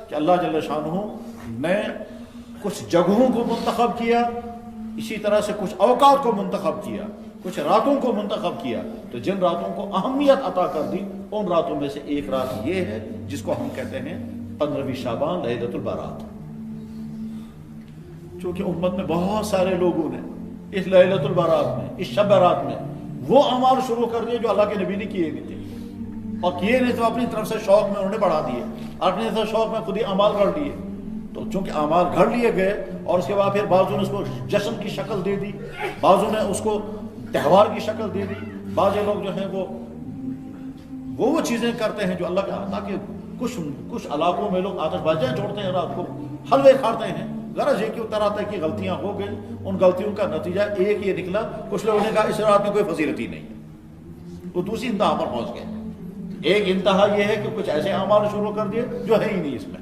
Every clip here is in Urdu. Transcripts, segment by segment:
کہ اللہ جل شانہ نے کچھ جگہوں کو منتخب کیا، اسی طرح سے کچھ اوقات کو منتخب کیا، کچھ راتوں کو منتخب کیا، تو جن راتوں کو اہمیت عطا کر دی ان راتوں میں سے ایک رات یہ ہے جس کو ہم کہتے ہیں 15ویں شعبان، لیلۃ البرات۔ چونکہ امت میں بہت سارے لوگوں نے اس لیلۃ البرات میں، اس شب برات میں وہ اعمال شروع کر دیے جو اللہ کے نبی نے کیے نہیں تھے، اور کیے نہیں تو اپنی طرف سے شوق میں انہوں نے بڑھا دیے، اپنی طرف سے شوق میں خود ہی اعمال گھڑ لیے۔ تو چونکہ اعمال گھڑ لیے گئے اور اس کے بعد پھر بعضوں نے اس کو جشن کی شکل دے دی، بعضوں نے اس کو تہوار کی شکل دے دی، بعض لوگ جو ہیں وہ چیزیں کرتے ہیں جو اللہ کا، تاکہ کچھ علاقوں میں لوگ آتش بازیاں چھوڑتے ہیں، رات کو حلوے کھاتے ہیں، غرض یہ کہ طرح طرح کی غلطیاں ہو گئی، ان غلطیوں کا نتیجہ ایک یہ نکلا، کچھ لوگوں نے کہا اس رات میں کوئی فضیلت ہی نہیں ہے، وہ دوسری انتہا پر پہنچ گئے۔ ایک انتہا یہ ہے کہ کچھ ایسے اعمال شروع کر دیے جو ہے ہی نہیں اس میں۔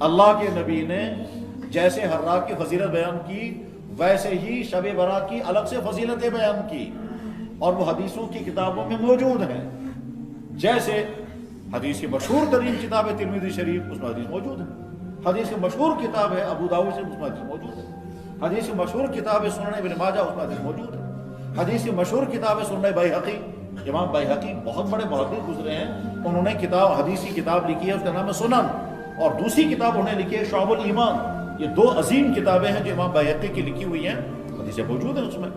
اللہ کے نبی نے جیسے ہر رات کی فضیلت بیان کی ویسے ہی شب برات کی الگ سے فضیلتیں بیان کی، اور وہ حدیثوں کی کتابوں میں موجود ہیں۔ جیسے حدیث کی مشہور ترین کتاب ہے ترمذی شریف، اس میں حدیث موجود ہے۔ حدیث کی مشہور کتاب ہے ابو داؤد سے، اس میں حدیث موجود ہے۔ حدیث کی مشہور کتاب ہے سنن ابن ماجہ، اس میں حدیث موجود ہے۔ حدیث کی مشہور کتاب ہے سنن بیہقی، امام بیہقی بہت بڑے محدث گزرے ہیں، انہوں نے حدیث کی کتاب لکھی ہے، اس کا نام ہے سنن، اور دوسری کتاب انہوں نے لکھی ہے شعب الایمان۔ یہ دو عظیم کتابیں ہیں جو امام بیہقی کی لکھی ہوئی ہیں، حدیثیں موجود ہیں اس میں۔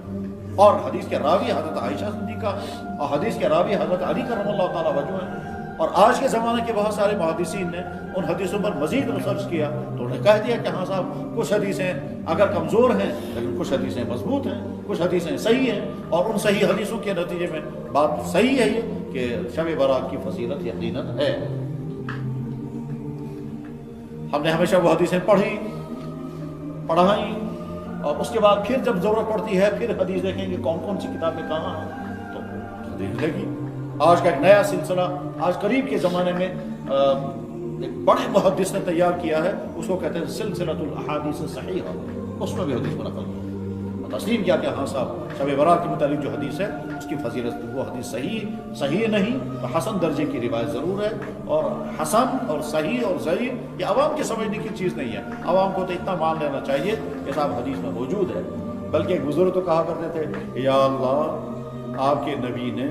اور حدیث کے راوی حضرت عائشہ صدیقہ اور حدیث کے راوی حضرت علی کرم اللہ تعالیٰ وجہ ہیں۔ اور آج کے زمانے کے بہت سارے محدثین نے ان حدیثوں پر مزید ریسرچ کیا تو انہوں نے کہہ دیا کہ ہاں صاحب کچھ حدیثیں اگر کمزور ہیں لیکن کچھ حدیثیں مضبوط ہیں، کچھ حدیثیں صحیح ہیں، اور ان صحیح حدیثوں کے نتیجے میں بات صحیح ہے یہ کہ شب برات کی فضیلت یقیناً ہے۔ ہم نے ہمیشہ وہ حدیثیں پڑھائیں، اور اس کے بعد پھر جب ضرورت پڑتی ہے پھر حدیث دیکھیں گے کون کون سی کتابیں کہاں ہیں تو دیکھ لے گی۔ آج کا ایک نیا سلسلہ آج قریب کے زمانے میں ایک بڑے محدث نے تیار کیا ہے، اس کو کہتے ہیں سلسلۃ الاحادیث الصحیحہ، اس میں بھی حدیث کو نقل کیا، تسلیم کیا کہ ہاں صاحب شب برات کے متعلق جو حدیث ہے اس کی فضیلت، وہ حدیث صحیح نہیں تو حسن درجے کی روایت ضرور ہے، اور حسن اور صحیح اور ضعیف یہ عوام کے سمجھنے کی چیز نہیں ہے، عوام کو تو اتنا مان لینا چاہیے کہ صاحب حدیث میں موجود ہے۔ بلکہ ایک بزرگ تو کہا کرتے تھے یا اللہ آپ کے نبی نے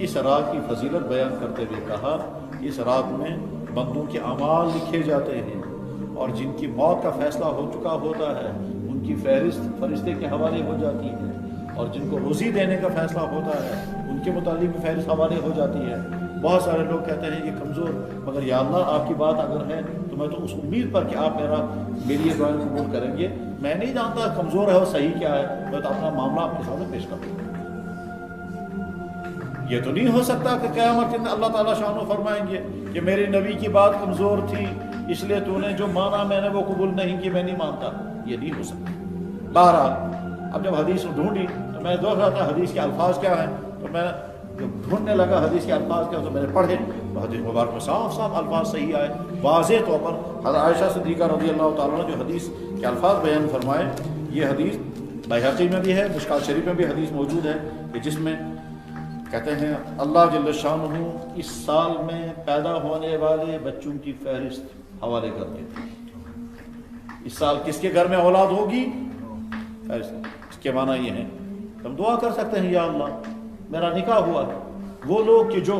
اس رات کی فضیلت بیان کرتے ہوئے کہا اس رات میں بندوں کے اعمال لکھے جاتے ہیں، اور جن کی موت کا فیصلہ ہو چکا ہوتا ہے ان کی فہرست فرشتے کے حوالے ہو جاتی ہے، اور جن کو روزی دینے کا فیصلہ ہوتا ہے ان کے متعلق بھی فہرست حوالے ہو جاتی ہے۔ بہت سارے لوگ کہتے ہیں یہ کمزور، مگر یا اللہ آپ کی بات اگر ہے تو میں تو اس امید پر کہ آپ میری یہ دعائیں قبول کریں گے، میں نہیں جانتا کمزور ہے اور صحیح کیا ہے، میں تو اپنا معاملہ آپ کے سامنے پیش کر دوں۔ یہ تو نہیں ہو سکتا کہ قیامت کے دن اللہ تعالیٰ شان و فرمائیں گے کہ میرے نبی کی بات کمزور تھی اس لیے تو نے جو مانا میں نے وہ قبول نہیں کی، میں نہیں مانتا، یہ نہیں ہو سکتا۔ بہرحال اب جب حدیث ڈھونڈی تو میں دیکھ رہا تھا حدیث کے الفاظ کیا ہیں، تو میں جب ڈھونڈنے لگا حدیث کے الفاظ کیا تو میں نے پڑھے تو حدیث مبارک میں صاف صاف الفاظ صحیح آئے، واضح طور پر حضرت عائشہ صدیقہ رضی اللہ تعالیٰ نے جو حدیث کے الفاظ بیان فرمائے، یہ حدیث بیہقی میں بھی ہے، مشکات شریف میں بھی حدیث موجود ہے کہ جس میں کہتے ہیں اللہ جل شانہ اس سال میں پیدا ہونے والے بچوں کی فہرست حوالے کر دیتے ہیں۔ اس سال کس کے گھر میں اولاد ہوگی، اس کے معنی یہ ہے ہم دعا کر سکتے ہیں یا اللہ میرا نکاح ہوا ہے، وہ لوگ کہ جو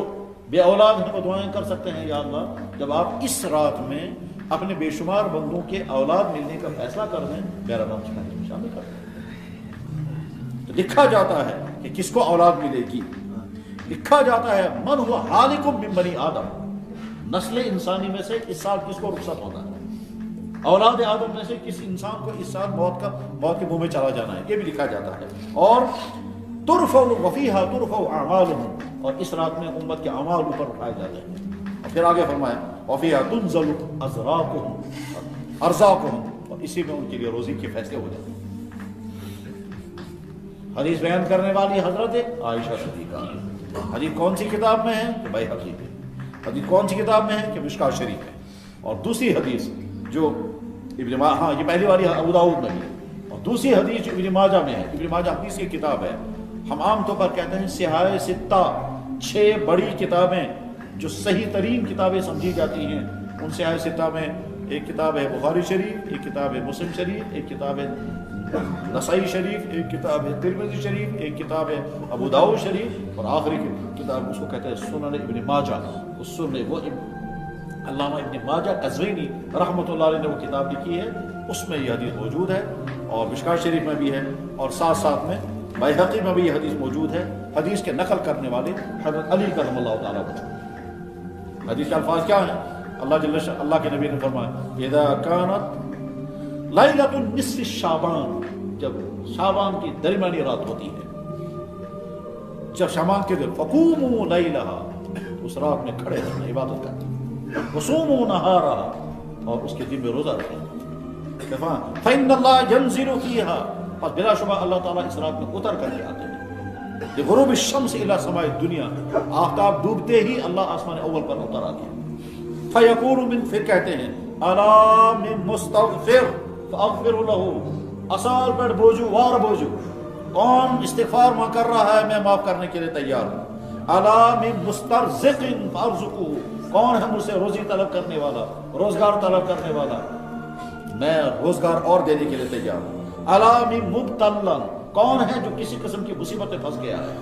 بے اولاد ہیں وہ دعائیں کر سکتے ہیں یا اللہ جب آپ اس رات میں اپنے بے شمار بندوں کے اولاد ملنے کا فیصلہ کر دیں میرا نام شامل کر دیں۔ تو لکھا جاتا ہے کہ کس کو اولاد ملے گی، لکھا جاتا ہے من ہوا حالکم من بنی آدم، نسل انسانی میں سے اس سال کس کو رخصت ہونا ہے، اولاد آدم میں سے کس انسان کو اس سال موت کے منہ میں چلا جانا ہے، یہ بھی لکھا جاتا ہے۔ اور ترفع وفیہا ترفع اعمالہم، اور اس رات میں امت کے اعمال اوپر اٹھائے جاتے ہیں، اور پھر آگے فرمایا وفیہا تنزل ارزاقہم، اور اسی میں ان کے لیے روزی کے فیصلے ہو جاتے ہیں۔ حدیث بیان کرنے والی حضرت عائشہ صدیقہ، حدیث کون سی کتاب میں ہے کہ بیہقی میں، حدیث کون سی کتاب میں ہے کہ مشکات شریف ہے، اور دوسری حدیث جو یہ پہلی والی ابو داؤد میں ہے، اور دوسری حدیث جو ابن ماجہ میں ہے، ابن ماجہ حدیث کی کتاب ہے، ہم عام طور پر کہتے ہیں سیاہ ستہ، 6 بڑی کتابیں جو صحیح ترین کتابیں سمجھی جاتی ہیں، ان سیاہ ستہ میں ایک کتاب ہے بخاری شریف، ایک کتاب ہے مسلم شریف، ایک کتاب ہے نسائی شریف، ایک کتاب ہے ترمذی شریف، ایک کتاب ہے ابو داؤد شریف، اور آخری کتاب اس کو کہتے ہیں سنن ابن ماجہ۔ اس سنن وہ علامہ ابن ماجہ قزوینی رحمۃ اللہ علیہ نے وہ کتاب لکھی ہے، اس میں یہ حدیث موجود ہے، اور مشکوٰۃ شریف میں بھی ہے، اور ساتھ ساتھ میں بیہقی میں بھی یہ حدیث موجود ہے۔ حدیث کے نقل کرنے والے حضرت علی کرم اللہ تعالیٰ وجہ۔ حدیث کے الفاظ کیا ہیں؟ اللہ کے نبی نے فرمایا اذا كانت لیلۃ النصف شعبان، جب شعبان کی درمیانی رات ہوتی ہے، جب شعبان کے دن فقوموا لیلہا، اس رات میں کھڑے رہنا، عبادت کرنا، وصوموا نہارہا، اور اس کے دن میں روزہ رکھنا، فإن اللہ ينزل فيها، پس بلا شبہ اللہ تعالیٰ اس رات میں اتر کر کے آتے ہیں، غروب الشمس الی سماء الدنیا، آفتاب ڈوبتے ہی اللہ آسمان اول پر اتر آتے ہیں، فیقول من، پھر کہتے ہیں الا من مستغفر فاغفر له، اصال پر بوجو وار بوجو، کون استغفار ماں کر رہا ہے میں معاف کرنے کے لیے تیار ہوں، الا من مسترزق فارزقه، کون ہے مجھ سے روزی طلب کرنے والا، روزگار طلب کرنے والا، میں روزگار اور دینے کے لیے تیار ہوں، الا من مبتلا، کون ہے جو کسی قسم کی مصیبت میں پھنس گیا ہے،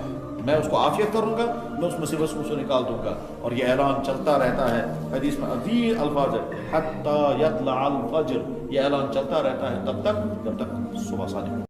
میں اس کو عافیت کروں گا، میں اس مصیبت سے نکال دوں گا۔ اور یہ اعلان چلتا رہتا ہے، حدیث میں عظیم الفاظ ہے حتی یطلع الفجر، یہ اعلان چلتا رہتا ہے تب تک جب تک صبح صادق